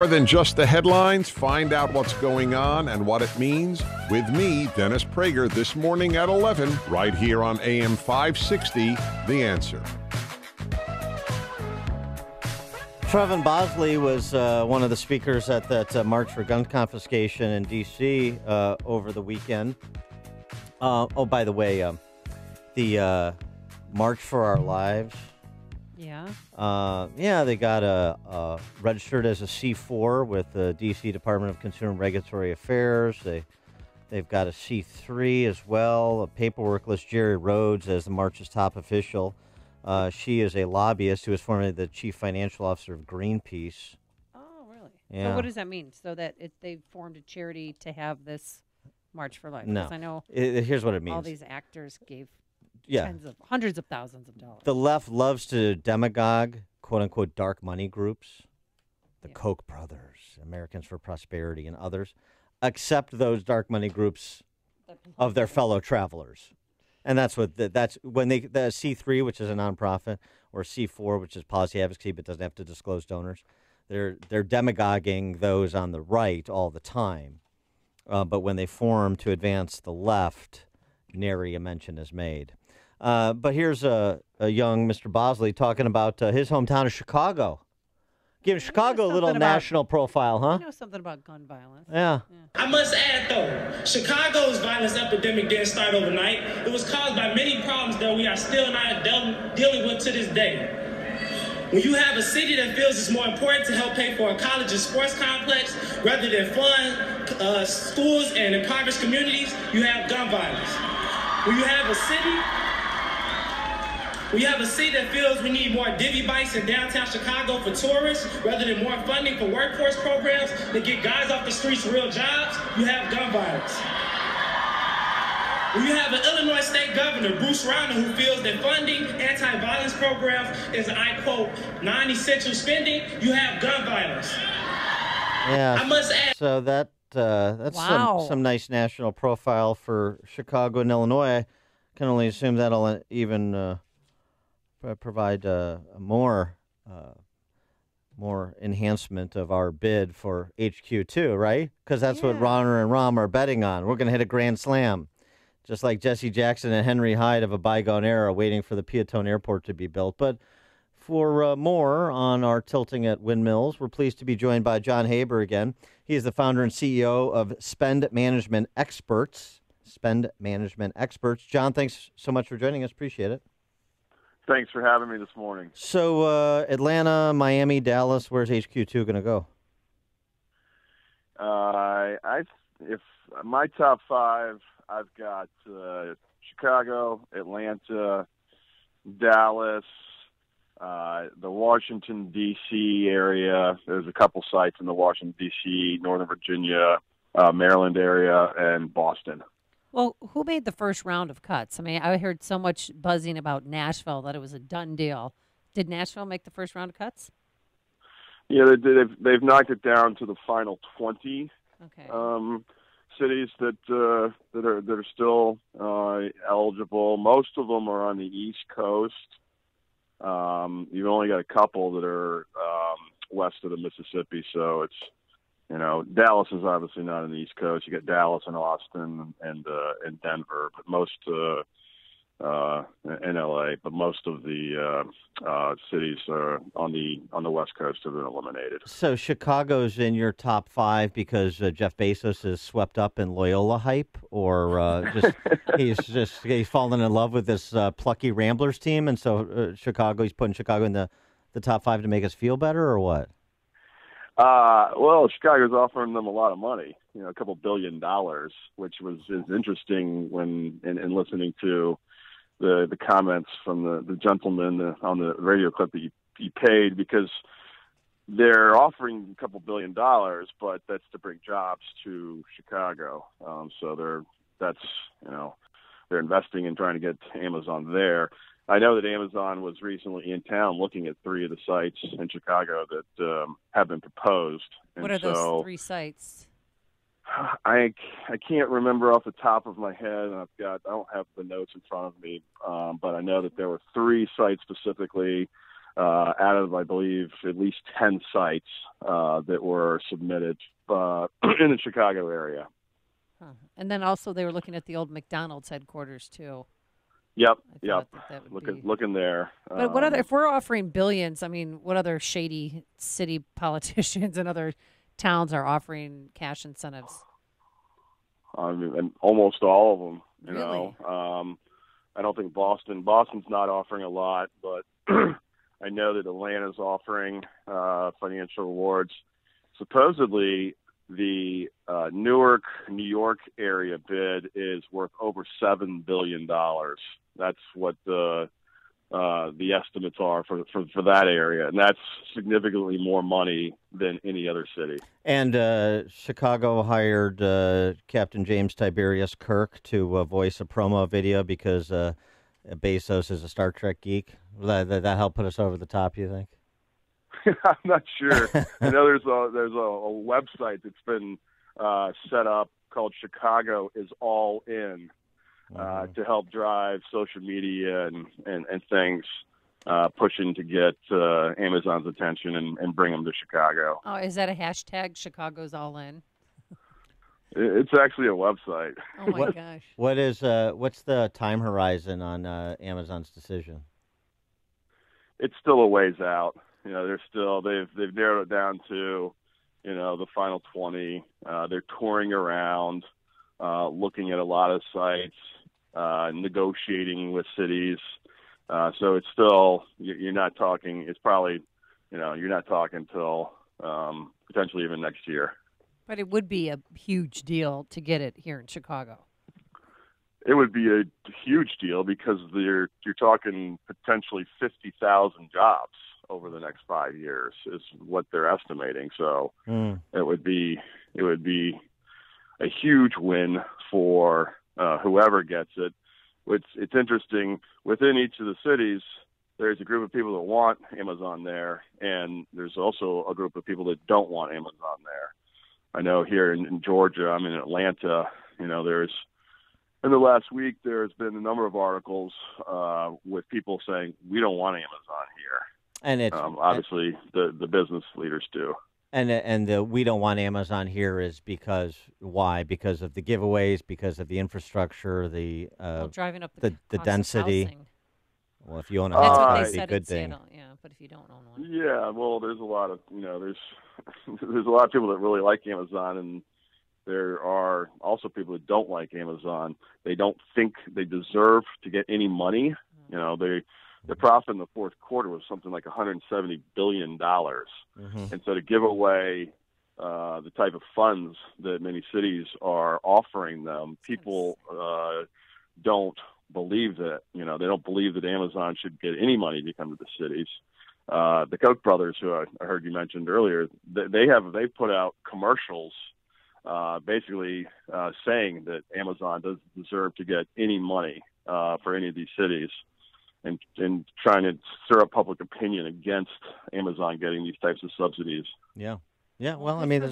More than just the headlines, find out what's going on and what it means with me, Dennis Prager, this morning at 11, right here on AM 560, The Answer. Trevin Bosley was one of the speakers at that March for Gun Confiscation in D.C. Over the weekend. By the way, the March for Our Lives. Yeah. They got registered as a C4 with the D.C. Department of Consumer and Regulatory Affairs. They've got a C3 as well. A paperwork lists Jerry Rhodes as the March's top official. She is a lobbyist who is formerly the chief financial officer of Greenpeace. Oh, really? Yeah. So what does that mean? So that they formed a charity to have this March for Life? No. Because I know here's what it means. all these actors gave Yeah. hundreds of thousands of dollars. The left loves to demagogue, quote-unquote, dark money groups, the Koch brothers, Americans for Prosperity, and others, accept those dark money groups of their fellow travelers. And that's when the C3, which is a nonprofit, or C4, which is policy advocacy but doesn't have to disclose donors, they're demagoguing those on the right all the time. But when they form to advance the left, nary a mention is made. But here's a young Mr. Bosley talking about his hometown of Chicago. Giving Chicago a little national profile, huh? I know something about gun violence. Yeah. I must add, though, Chicago's violence epidemic didn't start overnight. It was caused by many problems that we are still not dealing with to this day. When you have a city that feels it's more important to help pay for a college and sports complex rather than fund schools and impoverished communities, you have gun violence. When you have a city that feels we need more divvy bikes in downtown Chicago for tourists rather than more funding for workforce programs that get guys off the streets real jobs, you have gun violence. When you have an Illinois state governor, Bruce Rauner, who feels that funding anti-violence programs is, I quote, non-essential spending, you have gun violence. Yeah. I must add. So that's Wow. some nice national profile for Chicago and Illinois. I can only assume that'll even provide more enhancement of our bid for HQ2, right? Because that's what Ronner and Rahm are betting on. We're going to hit a grand slam, just like Jesse Jackson and Henry Hyde of a bygone era waiting for the Piatone Airport to be built. But for more on our tilting at windmills, we're pleased to be joined by John Haber again. He is the founder and CEO of Spend Management Experts. Spend Management Experts. John, thanks so much for joining us. Appreciate it. Thanks for having me this morning. So Atlanta, Miami, Dallas, where's HQ2 going to go? If my top five, I've got Chicago, Atlanta, Dallas, the Washington, D.C. area. There's a couple sites in the Washington, D.C., Northern Virginia, Maryland area, and Boston. Well, who made the first round of cuts? I mean, I heard so much buzzing about Nashville that it was a done deal. Did Nashville make the first round of cuts? Yeah, they've knocked it down to the final 20 cities that are still eligible. Most of them are on the East Coast. You've only got a couple that are west of the Mississippi, so it's. Dallas is obviously not on the East Coast. You got Dallas and Austin and Denver, but most in LA. But most of the cities on the West Coast have been eliminated. So Chicago's in your top five because Jeff Bezos is swept up in Loyola hype, or he's fallen in love with this plucky Ramblers team, and so he's putting Chicago in the top five to make us feel better, or what? Well, Chicago's offering them a lot of money, a couple $1 billion, which is interesting when in listening to the comments from the gentleman on the radio clip that you paid, because they're offering a couple $1 billion, but that's to bring jobs to Chicago. So they're investing in trying to get Amazon there. I know that Amazon was recently in town looking at 3 of the sites in Chicago that have been proposed. What are those 3 sites? I can't remember off the top of my head. I don't have the notes in front of me, but I know that there were 3 sites specifically. out of, I believe, at least 10 sites that were submitted in the Chicago area. Huh. And then also they were looking at the old McDonald's headquarters too. Yep. That would be... Looking there. But what other? If we're offering billions, I mean, what other shady city politicians and other towns are offering cash incentives? And almost all of them. You Really? know, I don't think Boston's not offering a lot, but I know that Atlanta's offering financial rewards. Supposedly, the Newark, New York area bid is worth over $7 billion. That's what the estimates are for that area, and that's significantly more money than any other city. And Chicago hired Captain James Tiberius Kirk to voice a promo video because Bezos is a Star Trek geek. That help put us over the top, you think? I'm not sure. I know there's a website that's been set up called Chicago is All In to help drive social media and things, pushing to get Amazon's attention and bring them to Chicago. Oh, is that a hashtag? Chicago's All In. It's actually a website. Oh my gosh! What's the time horizon on Amazon's decision? It's still a ways out. You know, they've narrowed it down to, you know, the final 20. They're touring around, looking at a lot of sites, negotiating with cities. So it's still, you're not talking. It's probably, you know, you're not talking till potentially even next year. But it would be a huge deal to get it here in Chicago. It would be a huge deal because you're talking potentially 50,000 jobs over the next 5 years is what they're estimating. So it would be a huge win for whoever gets it. It's interesting, within each of the cities, there's a group of people that want Amazon there, and there's also a group of people that don't want Amazon there. I know here in Georgia, I'm in Atlanta, you know, in the last week, there's been a number of articles with people saying, we don't want Amazon here. And it's obviously the business leaders do. And the we don't want Amazon here is why? Because of the giveaways, because of the infrastructure, driving up the density. Of housing. Well, if you own a That's house, what they that'd be a said good in thing. Seattle. Yeah, but if you don't own one. Yeah, well, there's a lot of, you know, there's a lot of people that really like Amazon, and there are also people that don't like Amazon. They don't think they deserve to get any money. You know, the profit in the fourth quarter was something like $170 billion. And so to give away the type of funds that many cities are offering them, people don't believe that, you know, they don't believe that Amazon should get any money to come to the cities. The Koch brothers, who I heard you mentioned earlier, they put out commercials basically saying that Amazon doesn't deserve to get any money for any of these cities, and trying to stir up public opinion against Amazon getting these types of subsidies. Yeah. Yeah, well, I good mean, for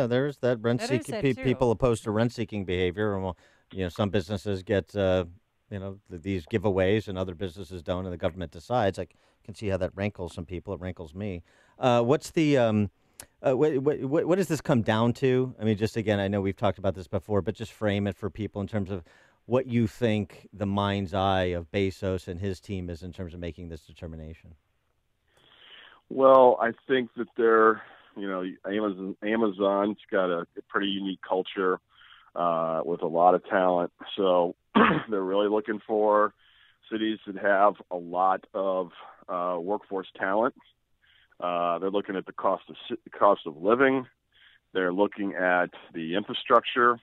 there's that rent-seeking That is that, people too. opposed to rent-seeking behavior, and well, you know, some businesses get these giveaways, and other businesses don't, and the government decides. I can see how that rankles some people. It rankles me. What's the what does this come down to? I mean, just again, I know we've talked about this before, but just frame it for people in terms of what you think the mind's eye of Bezos and his team is in terms of making this determination. Well, I think that Amazon's got a pretty unique culture with a lot of talent. So they're really looking for cities that have a lot of workforce talent. They're looking at the cost of living. They're looking at the infrastructure.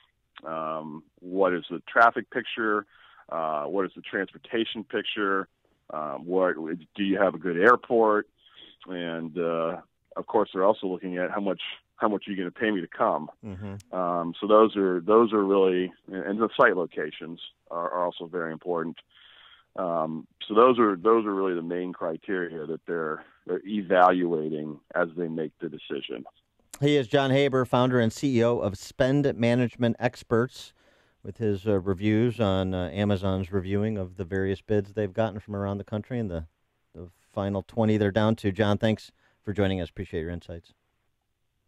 What is the traffic picture? What is the transportation picture? Do you have a good airport? And of course, they're also looking at how much are you going to pay me to come? So those are really, and the site locations are also very important. So those are really the main criteria that they're evaluating as they make the decision. He is John Haber, founder and CEO of Spend Management Experts, with his reviews on Amazon's reviewing of the various bids they've gotten from around the country and the final 20 they're down to. John, thanks for joining us. Appreciate your insights.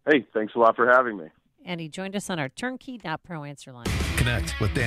Hey, thanks a lot for having me. And he joined us on our turnkey.pro answer line. Connect with Dan